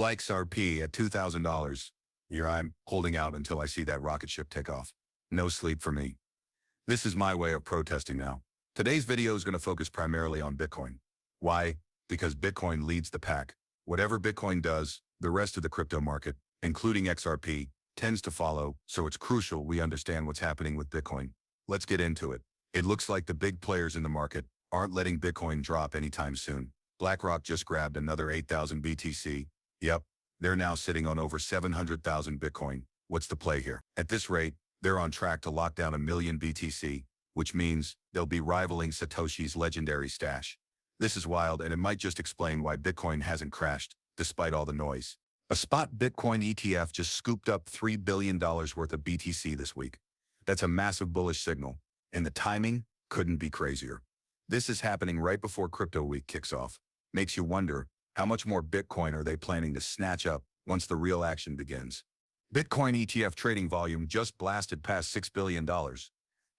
XRP at $2,000. Here I'm holding out until I see that rocket ship take off. No sleep for me. This is my way of protesting now. Today's video is going to focus primarily on Bitcoin. Why? Because Bitcoin leads the pack. Whatever Bitcoin does, the rest of the crypto market, including XRP, tends to follow, so it's crucial we understand what's happening with Bitcoin. Let's get into it. It looks like the big players in the market aren't letting Bitcoin drop anytime soon. BlackRock just grabbed another 8,000 BTC. Yep, they're now sitting on over 700,000 Bitcoin. What's the play here? At this rate, they're on track to lock down 1 million BTC, which means they'll be rivaling Satoshi's legendary stash. This is wild, and it might just explain why Bitcoin hasn't crashed, despite all the noise. A spot Bitcoin ETF just scooped up $3 billion worth of BTC this week. That's a massive bullish signal, and the timing couldn't be crazier. This is happening right before Crypto Week kicks off. Makes you wonder, how much more Bitcoin are they planning to snatch up once the real action begins? Bitcoin ETF trading volume just blasted past $6 billion.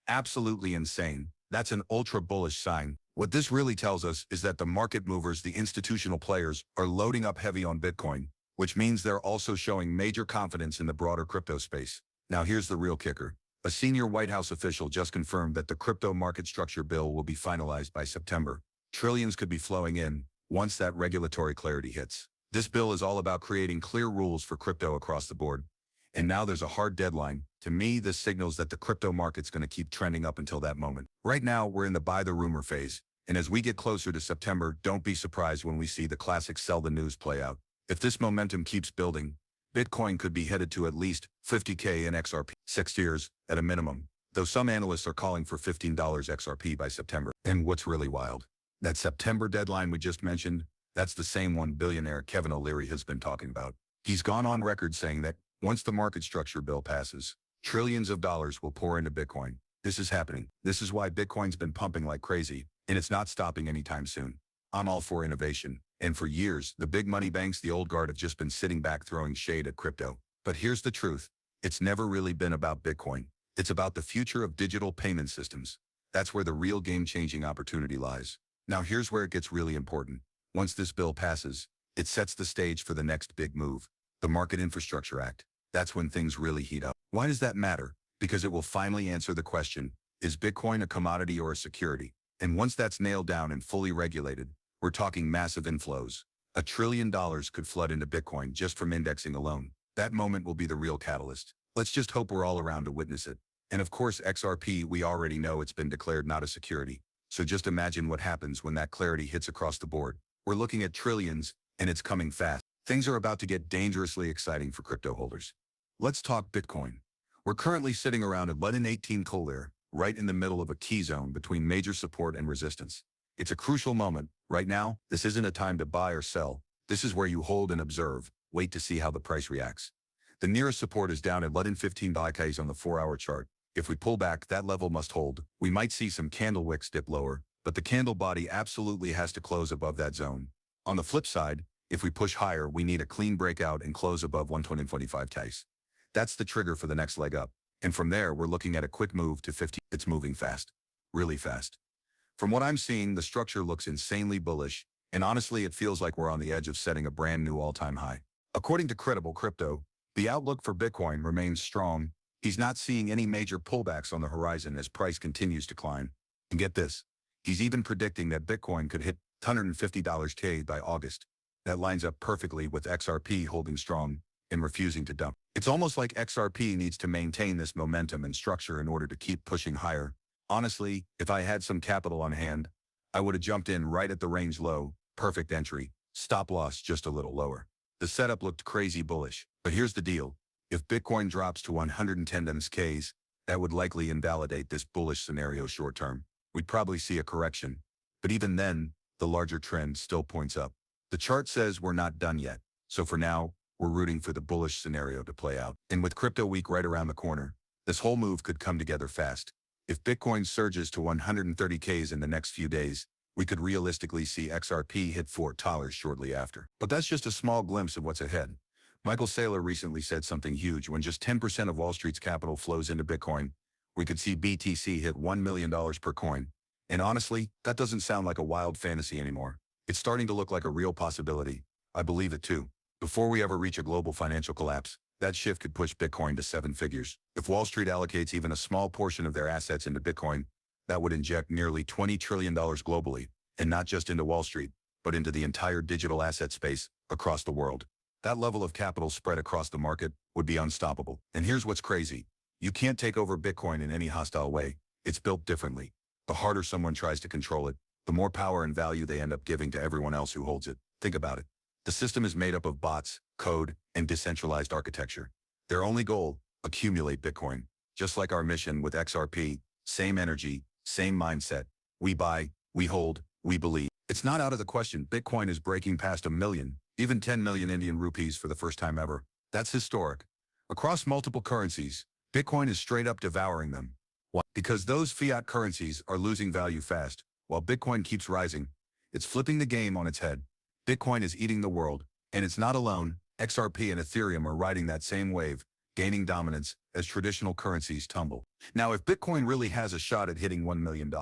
Absolutely insane. That's an ultra bullish sign. What this really tells us is that the market movers, the institutional players, are loading up heavy on Bitcoin, which means they're also showing major confidence in the broader crypto space. Now here's the real kicker. A senior White House official just confirmed that the crypto market structure bill will be finalized by September. Trillions could be flowing in once that regulatory clarity hits. This bill is all about creating clear rules for crypto across the board. And now there's a hard deadline. To me, this signals that the crypto market's going to keep trending up until that moment. Right now, we're in the buy the rumor phase. And as we get closer to September, don't be surprised when we see the classic sell the news play out. If this momentum keeps building, Bitcoin could be headed to at least 50K in XRP 6 years at a minimum, though some analysts are calling for $15 XRP by September. And what's really wild? That September deadline we just mentioned, that's the same one billionaire Kevin O'Leary has been talking about. He's gone on record saying that once the market structure bill passes, trillions of dollars will pour into Bitcoin. This is happening. This is why Bitcoin's been pumping like crazy, and it's not stopping anytime soon. I'm all for innovation. And for years, the big money banks, the old guard, have just been sitting back throwing shade at crypto. But here's the truth. It's never really been about Bitcoin. It's about the future of digital payment systems. That's where the real game-changing opportunity lies. Now here's where it gets really important. Once this bill passes, it sets the stage for the next big move, the Market Infrastructure Act. That's when things really heat up. Why does that matter? Because it will finally answer the question, is Bitcoin a commodity or a security? And once that's nailed down and fully regulated, we're talking massive inflows. $1 trillion could flood into Bitcoin just from indexing alone. That moment will be the real catalyst. Let's just hope we're all around to witness it. And of course, XRP, we already know it's been declared not a security. So just imagine what happens when that clarity hits across the board. We're looking at trillions, and it's coming fast. Things are about to get dangerously exciting for crypto holders. Let's talk Bitcoin. We're currently sitting around 1118 Colir, right in the middle of a key zone between major support and resistance. It's a crucial moment. Right now, this isn't a time to buy or sell. This is where you hold and observe, wait to see how the price reacts. The nearest support is down at 1115 BKs on the 4-hour chart. If we pull back, that level must hold. We might see some candle wicks dip lower, but the candle body absolutely has to close above that zone. On the flip side, if we push higher, we need a clean breakout and close above 120.25 TAs. That's the trigger for the next leg up. And from there, we're looking at a quick move to 50. It's moving fast. Really fast. From what I'm seeing, the structure looks insanely bullish, and honestly, it feels like we're on the edge of setting a brand new all-time high. According to Credible Crypto, the outlook for Bitcoin remains strong. He's not seeing any major pullbacks on the horizon as price continues to climb. And get this, he's even predicting that Bitcoin could hit $150 TAs by August. That lines up perfectly with XRP holding strong and refusing to dump. It's almost like XRP needs to maintain this momentum and structure in order to keep pushing higher. Honestly, if I had some capital on hand, I would have jumped in right at the range low, perfect entry, stop loss just a little lower. The setup looked crazy bullish, but here's the deal. If Bitcoin drops to 110 Ks, that would likely invalidate this bullish scenario short term. We'd probably see a correction, but even then, the larger trend still points up. The chart says we're not done yet, so for now, we're rooting for the bullish scenario to play out. And with Crypto Week right around the corner, this whole move could come together fast. If Bitcoin surges to 130 Ks in the next few days, we could realistically see XRP hit $4 shortly after. But that's just a small glimpse of what's ahead. Michael Saylor recently said something huge. When just 10% of Wall Street's capital flows into Bitcoin, we could see BTC hit $1 million per coin. And honestly, that doesn't sound like a wild fantasy anymore. It's starting to look like a real possibility. I believe it too. Before we ever reach a global financial collapse, that shift could push Bitcoin to seven figures. If Wall Street allocates even a small portion of their assets into Bitcoin, that would inject nearly $20 trillion globally, and not just into Wall Street, but into the entire digital asset space across the world. That level of capital spread across the market would be unstoppable. And here's what's crazy. You can't take over Bitcoin in any hostile way. It's built differently. The harder someone tries to control it, the more power and value they end up giving to everyone else who holds it. Think about it. The system is made up of bots, code, and decentralized architecture. Their only goal, accumulate Bitcoin. Just like our mission with XRP, same energy, same mindset. We buy, we hold, we believe. It's not out of the question Bitcoin is breaking past 1 million, even 10 million Indian rupees for the first time ever. That's historic. Across multiple currencies, Bitcoin is straight up devouring them. Why? Because those fiat currencies are losing value fast, while Bitcoin keeps rising. It's flipping the game on its head. Bitcoin is eating the world, and it's not alone. XRP and Ethereum are riding that same wave, gaining dominance as traditional currencies tumble. Now, if Bitcoin really has a shot at hitting $1 million,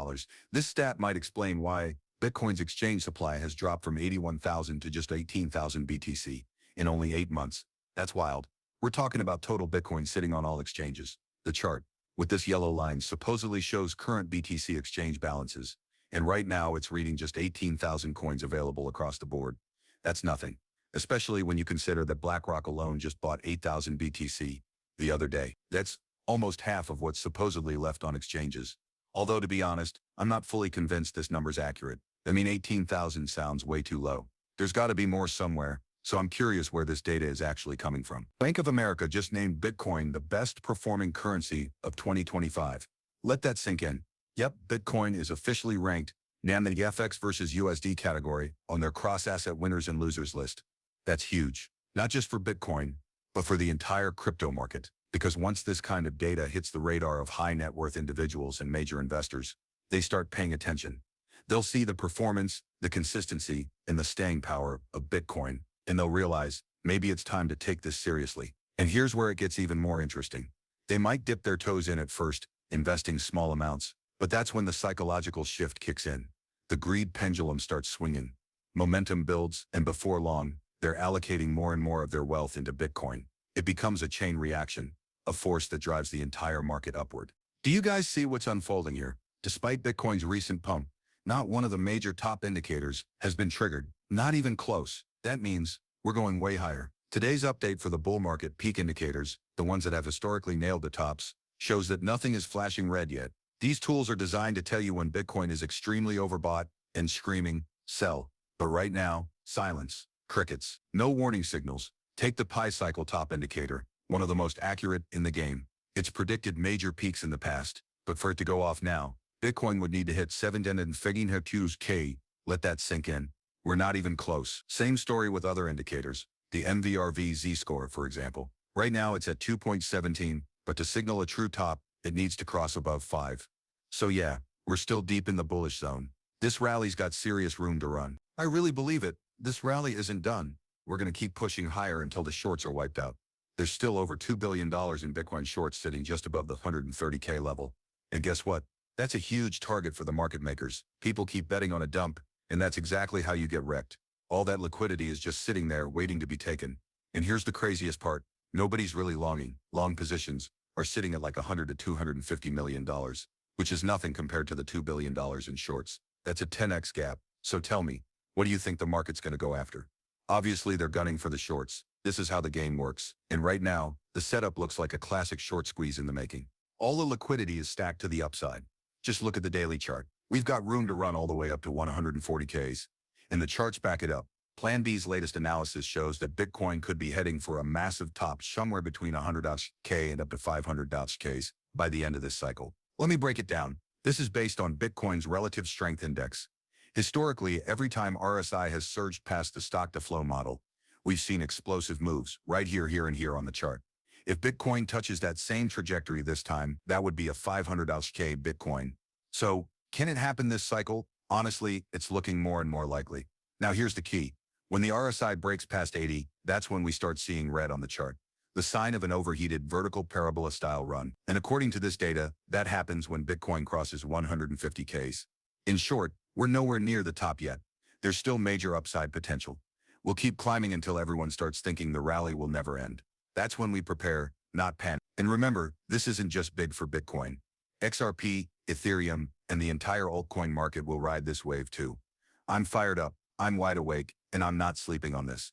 this stat might explain why Bitcoin's exchange supply has dropped from 81,000 to just 18,000 BTC in only 8 months. That's wild. We're talking about total Bitcoin sitting on all exchanges. The chart, with this yellow line, supposedly shows current BTC exchange balances. And right now, it's reading just 18,000 coins available across the board. That's nothing, especially when you consider that BlackRock alone just bought 8,000 BTC the other day. That's almost half of what's supposedly left on exchanges. Although, to be honest, I'm not fully convinced this number's accurate. 18,000 sounds way too low. There's got to be more somewhere, so I'm curious where this data is actually coming from. Bank of America just named Bitcoin the best performing currency of 2025. Let that sink in. Yep, Bitcoin is officially ranked in the FX versus USD category on their cross-asset winners and losers list. That's huge, not just for Bitcoin, but for the entire crypto market. Because once this kind of data hits the radar of high net worth individuals and major investors, they start paying attention. They'll see the performance, the consistency, and the staying power of Bitcoin, and they'll realize maybe it's time to take this seriously. And here's where it gets even more interesting. They might dip their toes in at first, investing small amounts, but that's when the psychological shift kicks in. The greed pendulum starts swinging. Momentum builds, and before long, they're allocating more and more of their wealth into Bitcoin. It becomes a chain reaction, a force that drives the entire market upward. Do you guys see what's unfolding here? Despite Bitcoin's recent pump, not one of the major top indicators has been triggered, not even close. That means we're going way higher. Today's update for the bull market peak indicators, the ones that have historically nailed the tops, shows that nothing is flashing red yet. These tools are designed to tell you when Bitcoin is extremely overbought and screaming, sell. But right now, silence, crickets, no warning signals. Take the Pi Cycle top indicator, one of the most accurate in the game. It's predicted major peaks in the past, but for it to go off now, Bitcoin would need to hit 7,000K. Let that sink in. We're not even close. Same story with other indicators. The MVRV Z-score, for example. Right now it's at 2.17, but to signal a true top, it needs to cross above 5. So yeah, we're still deep in the bullish zone. This rally's got serious room to run. I really believe it. This rally isn't done. We're going to keep pushing higher until the shorts are wiped out. There's still over $2 billion in Bitcoin shorts sitting just above the 130K level. And guess what? That's a huge target for the market makers. People keep betting on a dump, and that's exactly how you get wrecked. All that liquidity is just sitting there waiting to be taken. And here's the craziest part. Nobody's really longing. Long positions are sitting at like $100 to $250 million, which is nothing compared to the $2 billion in shorts. That's a 10x gap. So tell me, what do you think the market's going to go after? Obviously, they're gunning for the shorts. This is how the game works. And right now, the setup looks like a classic short squeeze in the making. All the liquidity is stacked to the upside. Just look at the daily chart. We've got room to run all the way up to 140Ks. And the charts back it up. Plan B's latest analysis shows that Bitcoin could be heading for a massive top somewhere between 100K and up to 500Ks by the end of this cycle. Let me break it down. This is based on Bitcoin's relative strength index. Historically, every time RSI has surged past the stock-to-flow model, we've seen explosive moves right here, and here on the chart. If Bitcoin touches that same trajectory this time, that would be a 500K Bitcoin. So, can it happen this cycle? Honestly, it's looking more and more likely. Now here's the key. When the RSI breaks past 80, that's when we start seeing red on the chart. The sign of an overheated vertical parabola-style run. And according to this data, that happens when Bitcoin crosses 150Ks. In short, we're nowhere near the top yet. There's still major upside potential. We'll keep climbing until everyone starts thinking the rally will never end. That's when we prepare, not panic. And remember, this isn't just big for Bitcoin. XRP, Ethereum, and the entire altcoin market will ride this wave too. I'm fired up, I'm wide awake, and I'm not sleeping on this.